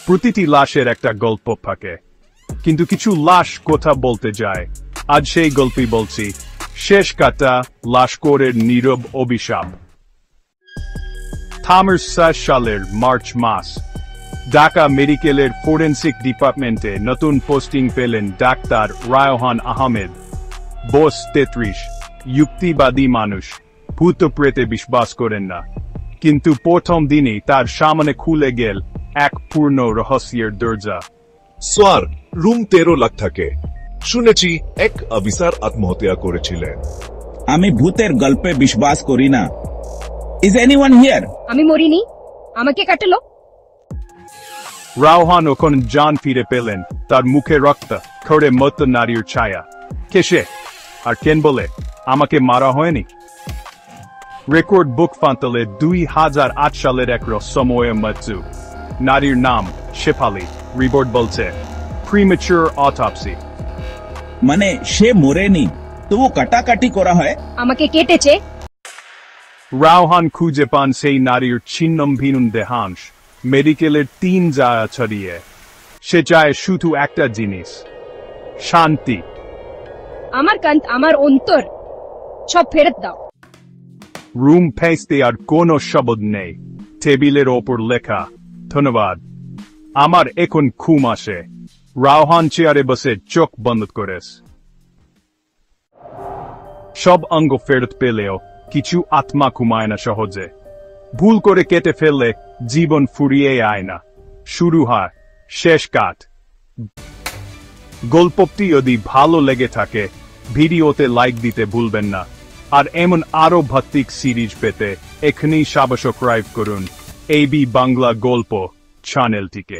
প্রতিটি লাশের একটা গল্প থাকে, কিন্তু কিছু লাশ কথা বলতে যায়। আজ সেই গল্পই বলছি, শেষ কাটা লাশকোরের নীরব অভিশাপ। 2006 সালের মার্চ মাস, ঢাকা মেডিকেলের ফরেন্সিক ডিপার্টমেন্টে নতুন পোস্টিং পেলেন ডাক্তার রায়হান আহমেদ। বয়স 33, যুক্তিবাদী মানুষ, ভূত প্রেতে বিশ্বাস করেন না। কিন্তু প্রথম দিনই তার সামনে খুলে গেল এক পূর্ণ রহস্যের দরজা। স্যার, রুম 13 লাখ থাকে। শুনেছি এক অফিসার আত্মহত্যা করেছিলেন। আমি ভূতের গল্পে বিশ্বাস করি না। Is anyone here? আমি মরিনি, আমাকে কাটালো। রায়হান ওখন জান ফিরে পেলেন, তার মুখে রক্ত, খড়ে মত নারীর ছায়া। কেসে আর কেন বলে আমাকে মারা হয়নি? রেকর্ড বুক ফান্তলে 2008 সালের এক রহস্যময় মৃত্যু। নারীর নাম শেফালি, রিপোর্ট বলছে প্রিম্যাচুর অটোপসি। মানে সে মরেনি, তবু কাটাকাটি করা হয়। আমাকে কেটেছে। রায়হান খুঁজে পান সেই নারীর ছিন্নভিন্ন দেহাংশ মেডিকেলের 3 জায়গা ছড়িয়ে। সে চায় শুধু একটা জিনিস, শান্তি। আমার কান্ত, আমার অন্তর সব ফেরত দাও। রুম ফেঁসতে আর কোনো শব্দ নেই। টেবিলের ওপর লেখা, ধন্যবাদ, আমার এখন ঘুম আসে। রায়হান চেয়ারে বসে চোখ বন্ধ করেস। সব অঙ্গ ফেরত পেলেও কিছু আত্মা ঘুমায় না সহজে। ভুল করে কেটে ফেললে জীবন ফুরিয়ে আয় না, শুরু হয় শেষ কাট। গল্পটি যদি ভালো লেগে থাকে ভিডিওতে লাইক দিতে ভুলবেন না। আর এমন আরো ভিত্তিক সিরিজ পেতে এখনই সাবস্ক্রাইব করুন এবি বাংলা গল্প চ্যানেলটিকে।